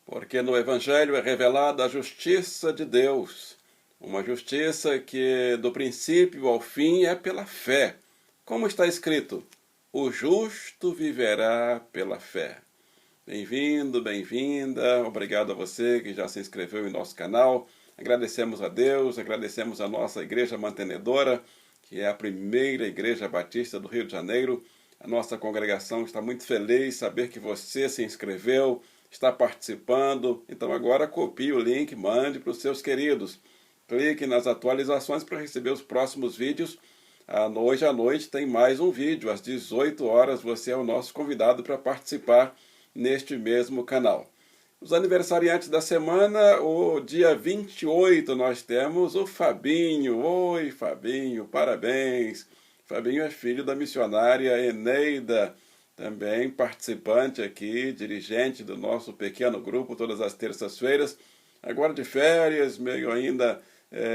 Porque no Evangelho é revelada a justiça de Deus, uma justiça que do princípio ao fim é pela fé. Como está escrito, o justo viverá pela fé. Bem-vindo, bem-vinda, obrigado a você que já se inscreveu em nosso canal. Agradecemos a Deus, agradecemos a nossa igreja mantenedora, que é a primeira igreja batista do Rio de Janeiro. A nossa congregação está muito feliz em saber que você se inscreveu, está participando. Então agora copie o link, mande para os seus queridos. Clique nas atualizações para receber os próximos vídeos. Hoje à noite tem mais um vídeo, às 18 horas você é o nosso convidado para participar neste mesmo canal. Os aniversariantes da semana, o dia 28 nós temos o Fabinho. Oi, Fabinho, parabéns. Fabinho é filho da missionária Eneida, também participante aqui, dirigente do nosso pequeno grupo todas as terças-feiras. Agora de férias, meio ainda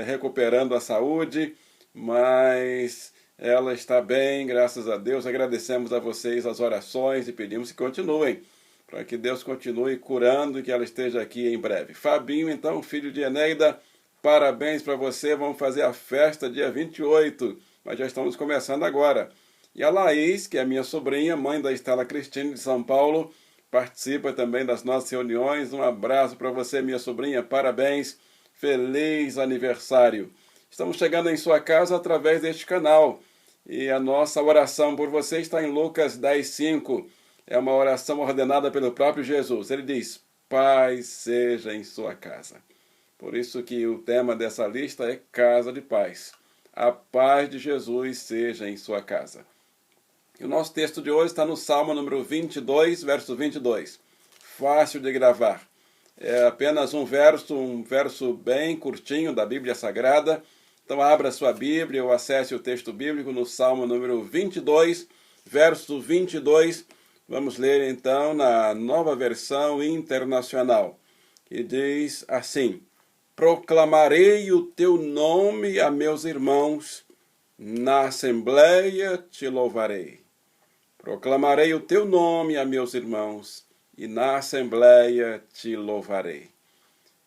recuperando a saúde, mas ela está bem, graças a Deus. Agradecemos a vocês as orações e pedimos que continuem, para que Deus continue curando e que ela esteja aqui em breve. Fabinho, então, filho de Eneida, parabéns para você. Vamos fazer a festa dia 28, mas já estamos começando agora. E a Laís, que é minha sobrinha, mãe da Estela Cristine de São Paulo, participa também das nossas reuniões. Um abraço para você, minha sobrinha, parabéns, feliz aniversário. Estamos chegando em sua casa através deste canal. E a nossa oração por você está em Lucas 10:5. É uma oração ordenada pelo próprio Jesus. Ele diz, paz seja em sua casa. Por isso que o tema dessa lista é casa de paz. A paz de Jesus seja em sua casa. E o nosso texto de hoje está no Salmo número 22, verso 22. Fácil de gravar. É apenas um verso bem curtinho da Bíblia Sagrada. Então abra sua Bíblia ou acesse o texto bíblico no Salmo número 22, verso 22. Vamos ler então na Nova Versão Internacional, que diz assim: proclamarei o teu nome a meus irmãos, na assembleia te louvarei. Proclamarei o teu nome a meus irmãos, e na assembleia te louvarei.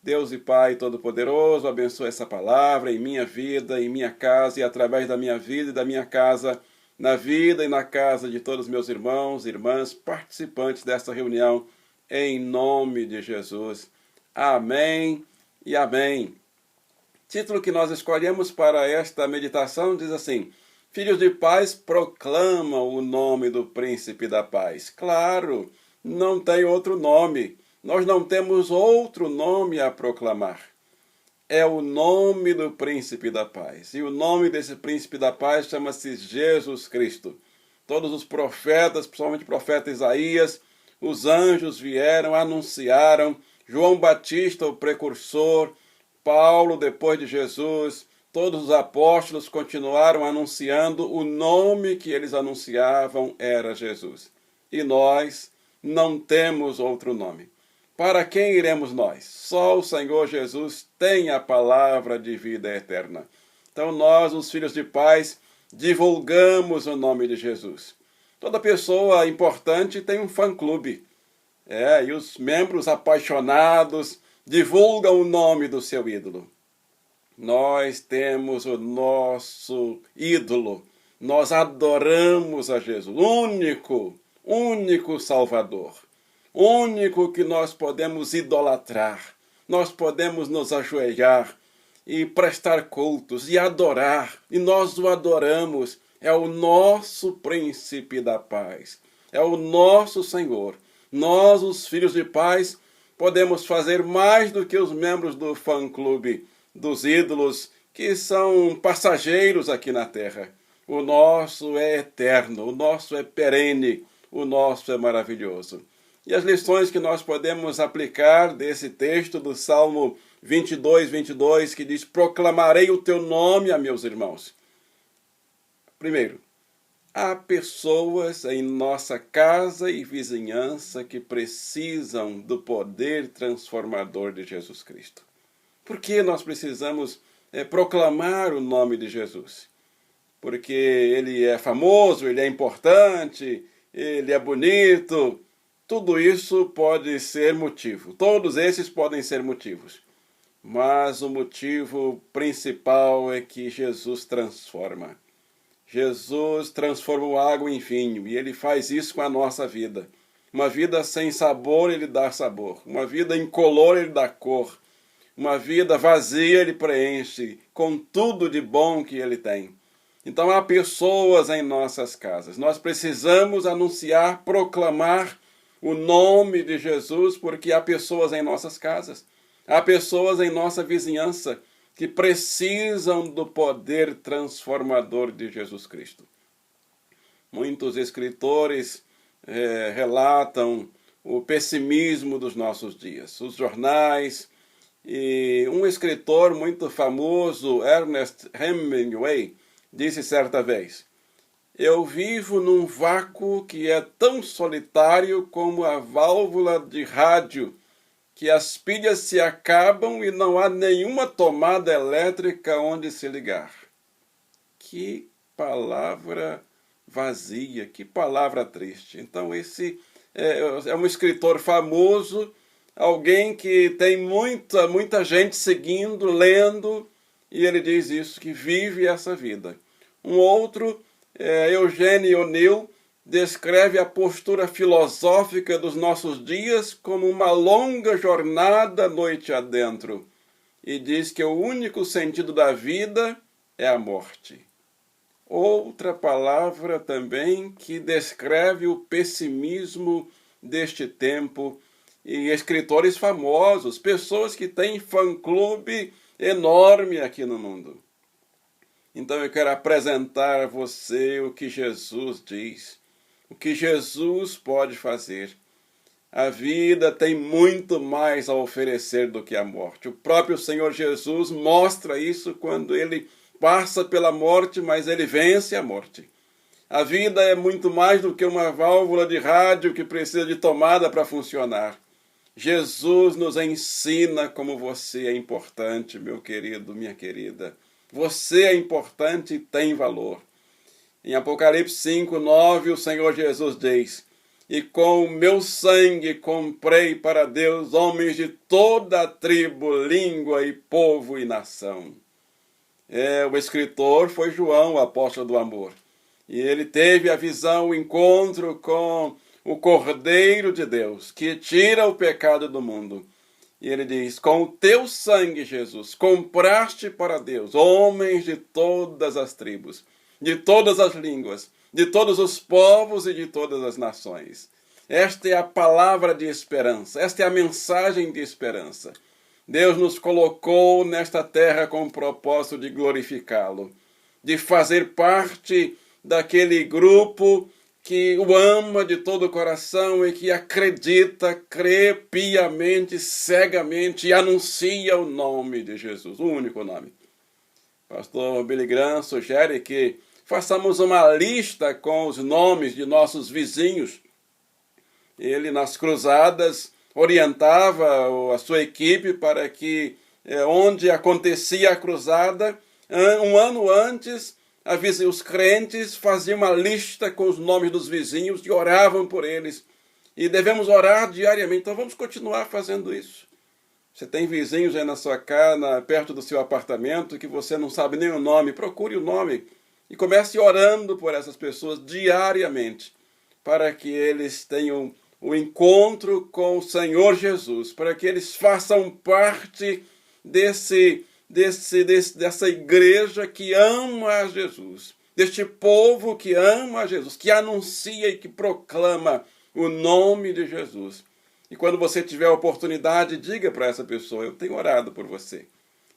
Deus e Pai Todo-Poderoso, abençoe essa palavra em minha vida, em minha casa, e através da minha vida e da minha casa, na vida e na casa de todos os meus irmãos e irmãs participantes desta reunião, em nome de Jesus. Amém e amém. Título que nós escolhemos para esta meditação diz assim: Filhos de paz proclamam o nome do Príncipe da Paz. Claro, não tem outro nome. Nós não temos outro nome a proclamar. É o nome do Príncipe da Paz. E o nome desse Príncipe da Paz chama-se Jesus Cristo. Todos os profetas, principalmente o profeta Isaías, os anjos vieram, anunciaram. João Batista, o precursor, Paulo, depois de Jesus, todos os apóstolos continuaram anunciando. O nome que eles anunciavam era Jesus. E nós não temos outro nome. Para quem iremos nós? Só o Senhor Jesus tem a palavra de vida eterna. Então nós, os filhos de paz, divulgamos o nome de Jesus. Toda pessoa importante tem um fã-clube. E os membros apaixonados divulgam o nome do seu ídolo. Nós temos o nosso ídolo. Nós adoramos a Jesus, único Salvador. Único que nós podemos idolatrar, nós podemos nos ajoelhar e prestar cultos e adorar, e nós o adoramos. É o nosso Príncipe da Paz, é o nosso Senhor. Nós, os filhos de paz, podemos fazer mais do que os membros do fã-clube dos ídolos, que são passageiros aqui na terra. O nosso é eterno, o nosso é perene, o nosso é maravilhoso. E as lições que nós podemos aplicar desse texto do Salmo 22, que diz, proclamarei o teu nome a meus irmãos. Primeiro, há pessoas em nossa casa e vizinhança que precisam do poder transformador de Jesus Cristo. Por que nós precisamos proclamar o nome de Jesus? Porque ele é famoso, ele é importante, ele é bonito. Tudo isso pode ser motivo, todos esses podem ser motivos. Mas o motivo principal é que Jesus transforma. Jesus transformou água em vinho e Ele faz isso com a nossa vida. Uma vida sem sabor, Ele dá sabor. Uma vida incolor, Ele dá cor. Uma vida vazia, Ele preenche com tudo de bom que Ele tem. Então há pessoas em nossas casas. Nós precisamos anunciar, proclamar o nome de Jesus, porque há pessoas em nossas casas. Há pessoas em nossa vizinhança que precisam do poder transformador de Jesus Cristo. Muitos escritores relatam o pessimismo dos nossos dias. Os jornais, e um escritor muito famoso, Ernest Hemingway, disse certa vez: eu vivo num vácuo que é tão solitário como a válvula de rádio, que as pilhas se acabam e não há nenhuma tomada elétrica onde se ligar. Que palavra vazia, que palavra triste. Então esse é um escritor famoso, alguém que tem muita gente seguindo, lendo, e ele diz isso, que vive essa vida. Um outro, Eugene O'Neill, descreve a postura filosófica dos nossos dias como uma longa jornada noite adentro e diz que o único sentido da vida é a morte. Outra palavra também que descreve o pessimismo deste tempo, e escritores famosos, pessoas que têm fã-clube enorme aqui no mundo. Então eu quero apresentar a você o que Jesus diz. O que Jesus pode fazer. A vida tem muito mais a oferecer do que a morte. O próprio Senhor Jesus mostra isso quando ele passa pela morte, mas ele vence a morte. A vida é muito mais do que uma válvula de rádio que precisa de tomada para funcionar. Jesus nos ensina como você é importante, meu querido, minha querida. Você é importante e tem valor. Em Apocalipse 5:9, o Senhor Jesus diz: e com o meu sangue comprei para Deus homens de toda a tribo, língua e povo e nação. O escritor foi João, o apóstolo do amor. E ele teve a visão, o encontro com o Cordeiro de Deus, que tira o pecado do mundo. E ele diz: com o teu sangue, Jesus, compraste para Deus homens de todas as tribos, de todas as línguas, de todos os povos e de todas as nações. Esta é a palavra de esperança, esta é a mensagem de esperança. Deus nos colocou nesta terra com o propósito de glorificá-lo, de fazer parte daquele grupo que o ama de todo o coração e que acredita, crê piamente, cegamente e anuncia o nome de Jesus, o único nome. Pastor Billy Graham sugere que façamos uma lista com os nomes de nossos vizinhos. Ele, nas cruzadas, orientava a sua equipe para que, onde acontecia a cruzada, um ano antes, os crentes faziam uma lista com os nomes dos vizinhos e oravam por eles. E devemos orar diariamente. Então vamos continuar fazendo isso. Você tem vizinhos aí na sua casa, perto do seu apartamento, que você não sabe nem o nome. Procure o nome e comece orando por essas pessoas diariamente, para que eles tenham o encontro com o Senhor Jesus, para que eles façam parte dessa igreja que ama a Jesus, deste povo que ama a Jesus, que anuncia e que proclama o nome de Jesus. E quando você tiver a oportunidade, diga para essa pessoa: eu tenho orado por você.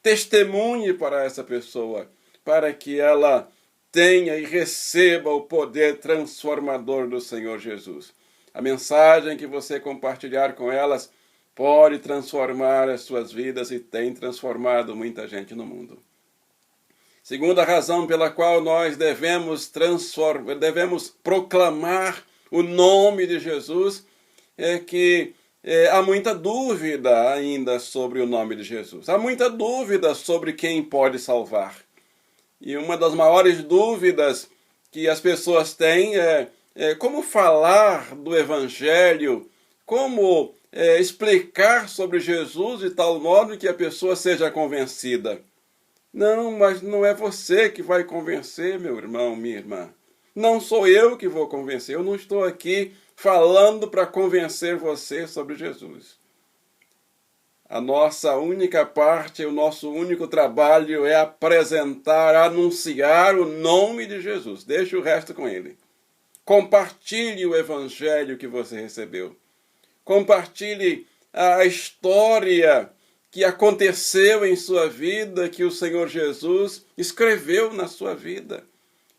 Testemunhe para essa pessoa, para que ela tenha e receba o poder transformador do Senhor Jesus. A mensagem que você compartilhar com elas pode transformar as suas vidas e tem transformado muita gente no mundo. Segunda razão pela qual nós devemos proclamar o nome de Jesus é que há muita dúvida ainda sobre o nome de Jesus. Há muita dúvida sobre quem pode salvar. E uma das maiores dúvidas que as pessoas têm é como falar do Evangelho como explicar sobre Jesus de tal modo que a pessoa seja convencida. Não, mas não é você que vai convencer, meu irmão, minha irmã. Não sou eu que vou convencer. Eu não estou aqui falando para convencer você sobre Jesus. A nossa única parte, o nosso único trabalho é apresentar, anunciar o nome de Jesus. Deixe o resto com ele. Compartilhe o evangelho que você recebeu. Compartilhe a história que aconteceu em sua vida, que o Senhor Jesus escreveu na sua vida.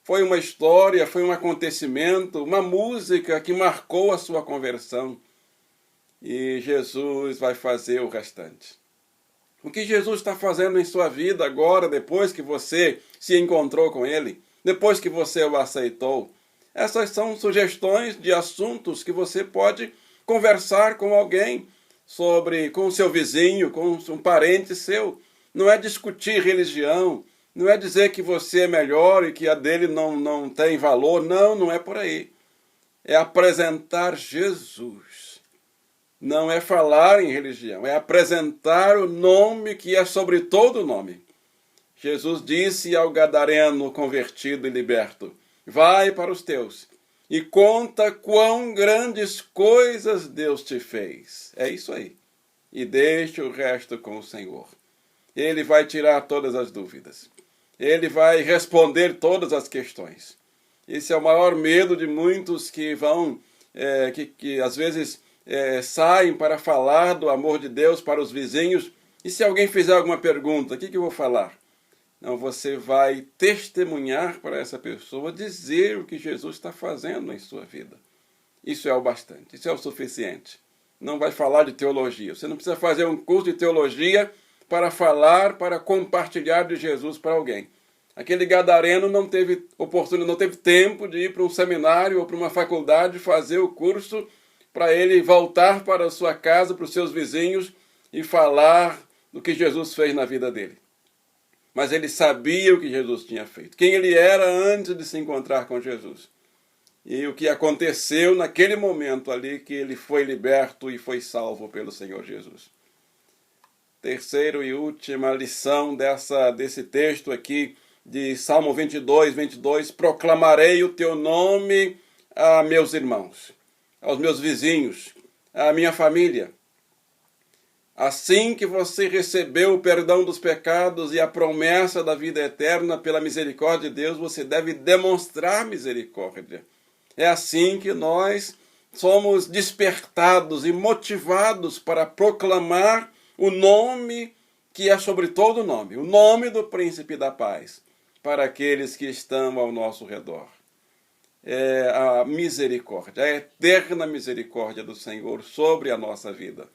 Foi uma história, foi um acontecimento, uma música que marcou a sua conversão. E Jesus vai fazer o restante. O que Jesus está fazendo em sua vida agora, depois que você se encontrou com Ele, depois que você o aceitou? Essas são sugestões de assuntos que você pode conversar com alguém sobre, com o seu vizinho, com um parente seu. Não é discutir religião, não é dizer que você é melhor e que a dele não tem valor. Não, não é por aí. É apresentar Jesus. Não é falar em religião, é apresentar o nome que é sobre todo nome. Jesus disse ao gadareno convertido e liberto: vai para os teus e conta quão grandes coisas Deus te fez. É isso aí. E deixe o resto com o Senhor. Ele vai tirar todas as dúvidas. Ele vai responder todas as questões. Esse é o maior medo de muitos que vão, que às vezes saem para falar do amor de Deus para os vizinhos. E se alguém fizer alguma pergunta, o que eu vou falar? Não, você vai testemunhar para essa pessoa, dizer o que Jesus está fazendo em sua vida. Isso é o bastante, isso é o suficiente. Não vai falar de teologia. Você não precisa fazer um curso de teologia para falar, para compartilhar de Jesus para alguém. Aquele gadareno não teve oportunidade, não teve tempo de ir para um seminário ou para uma faculdade fazer o curso para ele voltar para a sua casa, para os seus vizinhos e falar do que Jesus fez na vida dele. Mas ele sabia o que Jesus tinha feito, quem ele era antes de se encontrar com Jesus. E o que aconteceu naquele momento ali que ele foi liberto e foi salvo pelo Senhor Jesus. Terceira e última lição desse texto aqui de Salmo 22, proclamarei o teu nome a meus irmãos, aos meus vizinhos, à minha família. Assim que você recebeu o perdão dos pecados e a promessa da vida eterna pela misericórdia de Deus, você deve demonstrar misericórdia. É assim que nós somos despertados e motivados para proclamar o nome que é sobre todo nome, o nome do Príncipe da Paz, para aqueles que estão ao nosso redor. É a misericórdia, a eterna misericórdia do Senhor sobre a nossa vida.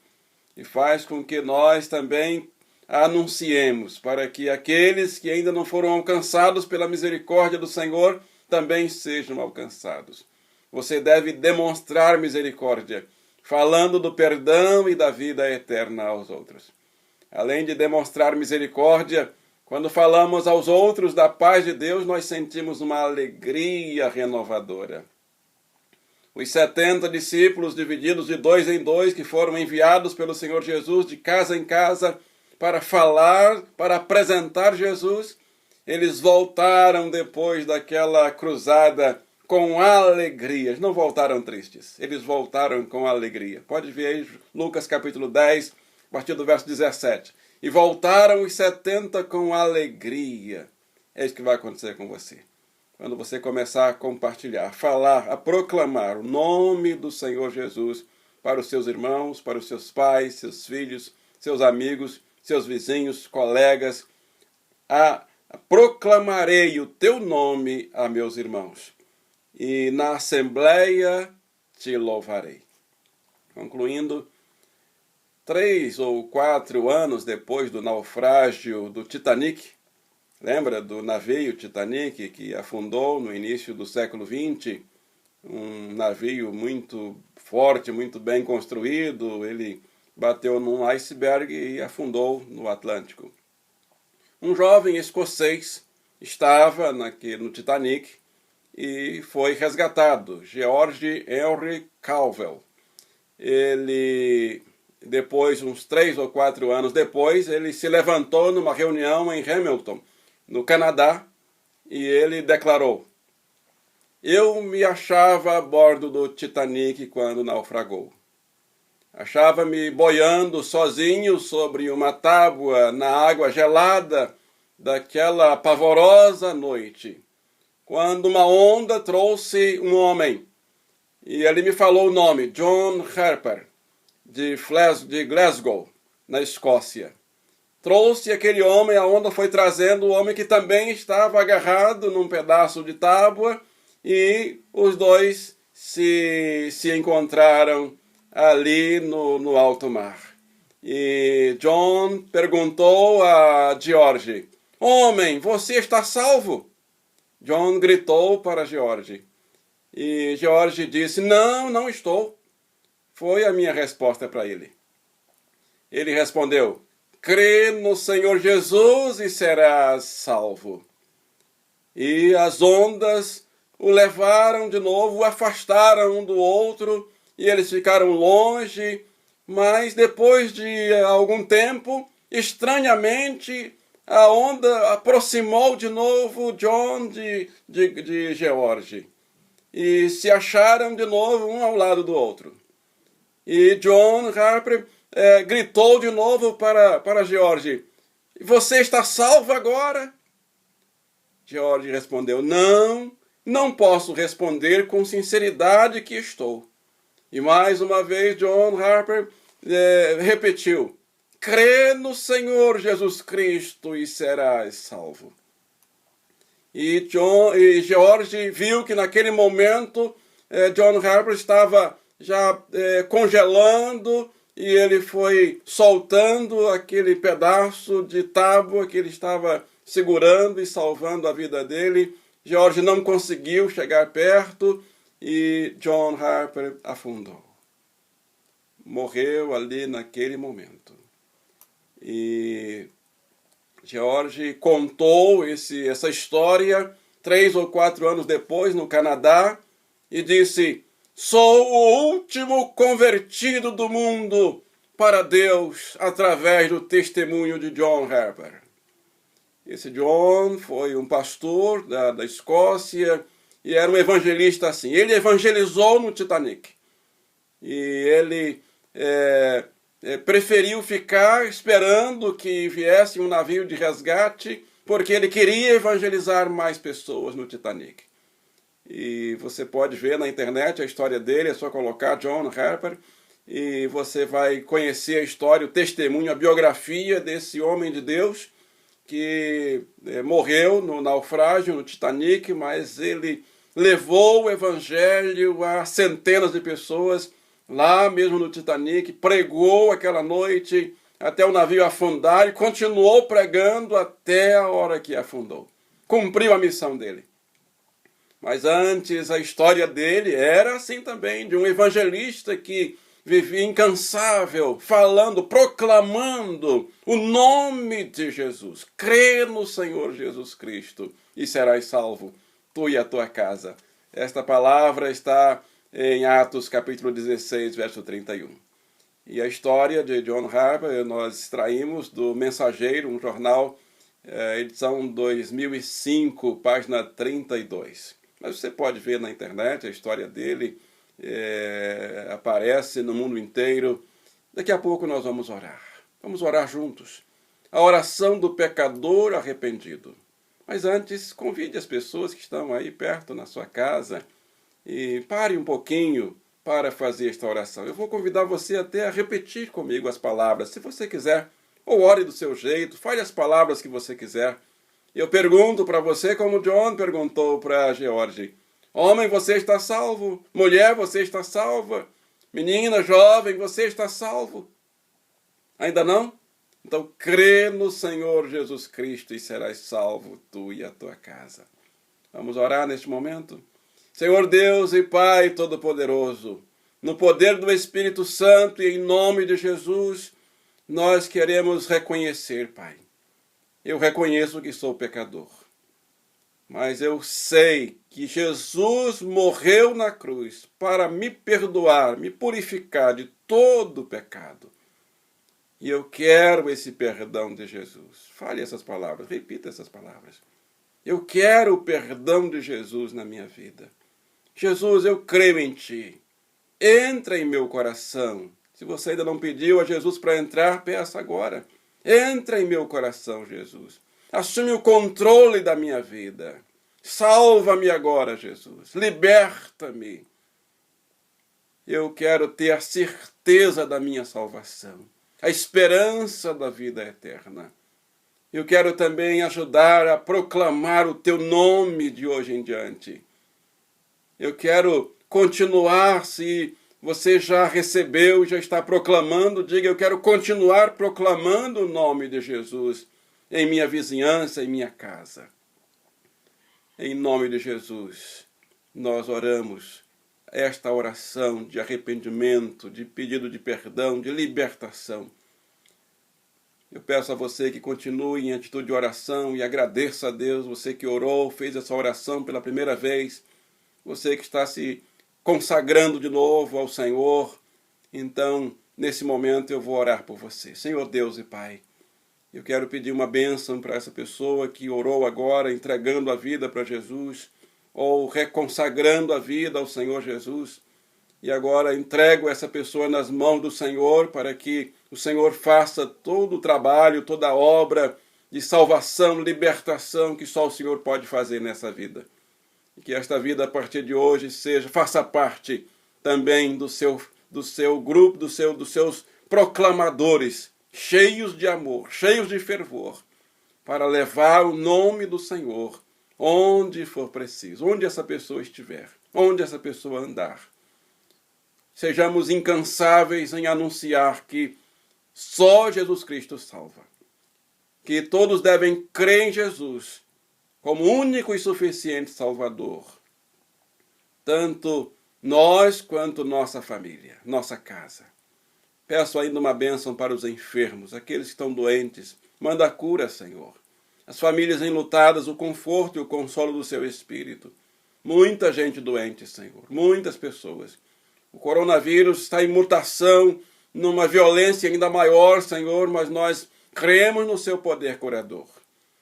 E faz com que nós também anunciemos para que aqueles que ainda não foram alcançados pela misericórdia do Senhor também sejam alcançados. Você deve demonstrar misericórdia, falando do perdão e da vida eterna aos outros. Além de demonstrar misericórdia, quando falamos aos outros da paz de Deus, nós sentimos uma alegria renovadora. Os 70 discípulos, divididos de 2 em 2, que foram enviados pelo Senhor Jesus de casa em casa para falar, para apresentar Jesus, eles voltaram depois daquela cruzada com alegria. Eles não voltaram tristes, eles voltaram com alegria. Pode ver aí Lucas capítulo 10, a partir do verso 17. E voltaram os 70 com alegria. É isso que vai acontecer com você. Quando você começar a compartilhar, a falar, a proclamar o nome do Senhor Jesus para os seus irmãos, para os seus pais, seus filhos, seus amigos, seus vizinhos, colegas, proclamarei o teu nome a meus irmãos, e na assembleia te louvarei. Concluindo, 3 ou 4 anos depois do naufrágio do Titanic, lembra do navio Titanic que afundou no início do século XX? Um navio muito forte, muito bem construído. Ele bateu num iceberg e afundou no Atlântico. Um jovem escocês estava no Titanic e foi resgatado, George Henry Calvel. ele, depois, uns 3 ou 4 anos depois, ele se levantou numa reunião em Hamilton, no Canadá, e ele declarou: eu me achava a bordo do Titanic quando naufragou. Achava-me boiando sozinho sobre uma tábua na água gelada daquela pavorosa noite, quando uma onda trouxe um homem, e ele me falou o nome, John Harper, de Glasgow, na Escócia. Trouxe aquele homem, a onda foi trazendo o homem que também estava agarrado num pedaço de tábua, e os dois se encontraram ali no alto mar. E John perguntou a George: homem, você está salvo? John gritou para George. E George disse: não, não estou. Foi a minha resposta para ele. Ele respondeu: crê no Senhor Jesus e serás salvo. E as ondas o levaram de novo, o afastaram um do outro, e eles ficaram longe, mas depois de algum tempo, estranhamente, a onda aproximou de novo John de George, e se acharam de novo um ao lado do outro. E John Harper gritou de novo para George: você está salvo agora? George respondeu: não posso responder com sinceridade que estou. E mais uma vez John Harper repetiu: crê no Senhor Jesus Cristo e serás salvo. E George viu que naquele momento John Harper estava já congelando, e ele foi soltando aquele pedaço de tábua que ele estava segurando e salvando a vida dele. George não conseguiu chegar perto e John Harper afundou. Morreu ali naquele momento. E George contou essa história 3 ou 4 anos depois no Canadá e disse: sou o último convertido do mundo para Deus através do testemunho de John Harper. Esse John foi um pastor da Escócia e era um evangelista assim. Ele evangelizou no Titanic. E ele preferiu ficar esperando que viesse um navio de resgate, porque ele queria evangelizar mais pessoas no Titanic. E você pode ver na internet a história dele, é só colocar John Harper, e você vai conhecer a história, o testemunho, a biografia desse homem de Deus, que morreu no naufrágio, no Titanic, mas ele levou o evangelho a centenas de pessoas, lá mesmo no Titanic, pregou aquela noite até o navio afundar e continuou pregando até a hora que afundou. Cumpriu a missão dele. Mas antes a história dele era assim também, de um evangelista que vivia incansável, falando, proclamando o nome de Jesus. Crê no Senhor Jesus Cristo e serás salvo, tu e a tua casa. Esta palavra está em Atos capítulo 16, verso 31. E a história de John Harper nós extraímos do Mensageiro, um jornal, edição 2005, página 32. Mas você pode ver na internet a história dele, aparece no mundo inteiro. Daqui a pouco nós vamos orar. Vamos orar juntos. A oração do pecador arrependido. Mas antes, convide as pessoas que estão aí perto na sua casa e pare um pouquinho para fazer esta oração. Eu vou convidar você até a repetir comigo as palavras, se você quiser, ou ore do seu jeito, fale as palavras que você quiser. Eu pergunto para você como John perguntou para George: homem, você está salvo? Mulher, você está salva? Menina, jovem, você está salvo? Ainda não? Então crê no Senhor Jesus Cristo e serás salvo, tu e a tua casa. Vamos orar neste momento? Senhor Deus e Pai Todo-Poderoso, no poder do Espírito Santo e em nome de Jesus, nós queremos reconhecer, Pai. Eu reconheço que sou pecador. mas eu sei que Jesus morreu na cruz para me perdoar, me purificar de todo o pecado. E eu quero esse perdão de Jesus. Fale essas palavras, repita essas palavras. Eu quero o perdão de Jesus na minha vida. Jesus, eu creio em Ti. Entra em meu coração. Se você ainda não pediu a Jesus para entrar, peça agora. Entra em meu coração, Jesus. Assume o controle da minha vida. Salva-me agora, Jesus. Liberta-me. Eu quero ter a certeza da minha salvação, a esperança da vida eterna. Eu quero também ajudar a proclamar o Teu nome de hoje em diante. Eu quero continuar, se você já recebeu, já está proclamando, diga, eu quero continuar proclamando o nome de Jesus em minha vizinhança, em minha casa. Em nome de Jesus, nós oramos esta oração de arrependimento, de pedido de perdão, de libertação. Eu peço a você que continue em atitude de oração e agradeça a Deus, você que orou, fez essa oração pela primeira vez, você que está se consagrando de novo ao Senhor. Então, nesse momento eu vou orar por você. Senhor Deus e Pai, eu quero pedir uma bênção para essa pessoa que orou agora, entregando a vida para Jesus, ou reconsagrando a vida ao Senhor Jesus. E agora entrego essa pessoa nas mãos do Senhor, para que o Senhor faça todo o trabalho, toda a obra de salvação, libertação que só o Senhor pode fazer nessa vida. E que esta vida, a partir de hoje, faça parte também do seu grupo, dos seus proclamadores, cheios de amor, cheios de fervor, para levar o nome do Senhor onde for preciso, onde essa pessoa estiver, onde essa pessoa andar. Sejamos incansáveis em anunciar que só Jesus Cristo salva. Que todos devem crer em Jesus como único e suficiente Salvador. Tanto nós quanto nossa família, nossa casa. Peço ainda uma bênção para os enfermos, aqueles que estão doentes. Manda a cura, Senhor. As famílias enlutadas, o conforto e o consolo do seu Espírito. Muita gente doente, Senhor. Muitas pessoas. O coronavírus está em mutação, numa violência ainda maior, Senhor, mas nós cremos no seu poder curador.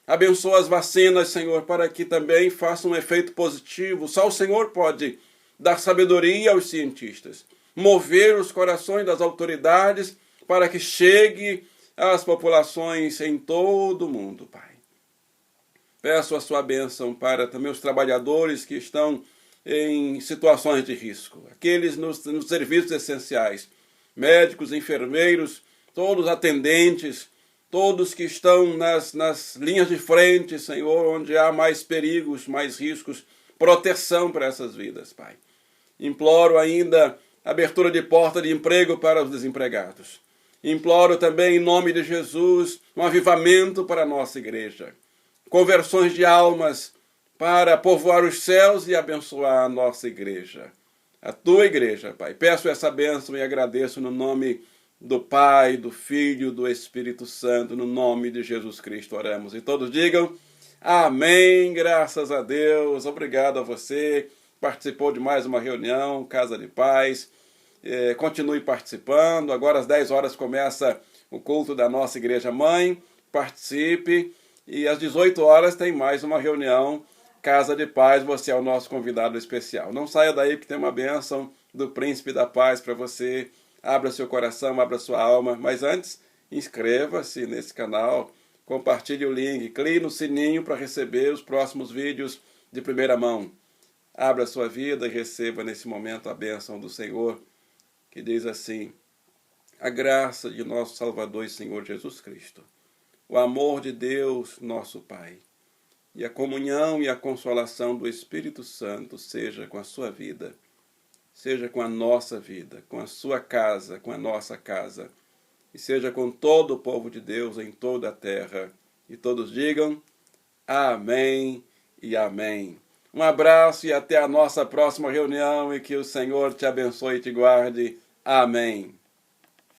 Abençoa as vacinas, Senhor, para que também façam um efeito positivo. Só o Senhor pode dar sabedoria aos cientistas, mover os corações das autoridades para que chegue às populações em todo o mundo, Pai. Peço a sua bênção para também os trabalhadores que estão em situações de risco, aqueles nos serviços essenciais, médicos, enfermeiros, todos atendentes, todos que estão nas linhas de frente, Senhor, onde há mais perigos, mais riscos, proteção para essas vidas, Pai. Imploro ainda abertura de porta de emprego para os desempregados. Imploro também, em nome de Jesus, um avivamento para a nossa igreja. Conversões de almas para povoar os céus e abençoar a nossa igreja. A tua igreja, Pai. Peço essa bênção e agradeço no nome do Pai, do Filho, do Espírito Santo, no nome de Jesus Cristo oramos. E todos digam amém, graças a Deus. Obrigado a você. Participou de mais uma reunião, Casa de Paz. Continue participando. Agora às 10 horas começa o culto da nossa igreja mãe. Participe. E às 18 horas tem mais uma reunião, Casa de Paz. Você é o nosso convidado especial. Não saia daí, porque tem uma bênção do Príncipe da Paz para você. Abra seu coração, abra sua alma. Mas antes, inscreva-se nesse canal, compartilhe o link, clique no sininho para receber os próximos vídeos de primeira mão. Abra sua vida e receba nesse momento a bênção do Senhor, que diz assim: a graça de nosso Salvador e Senhor Jesus Cristo, o amor de Deus, nosso Pai, e a comunhão e a consolação do Espírito Santo seja com a sua vida, seja com a nossa vida, com a sua casa, com a nossa casa, e seja com todo o povo de Deus em toda a terra. E todos digam amém e amém. Um abraço e até a nossa próxima reunião, e que o Senhor te abençoe e te guarde. Amém.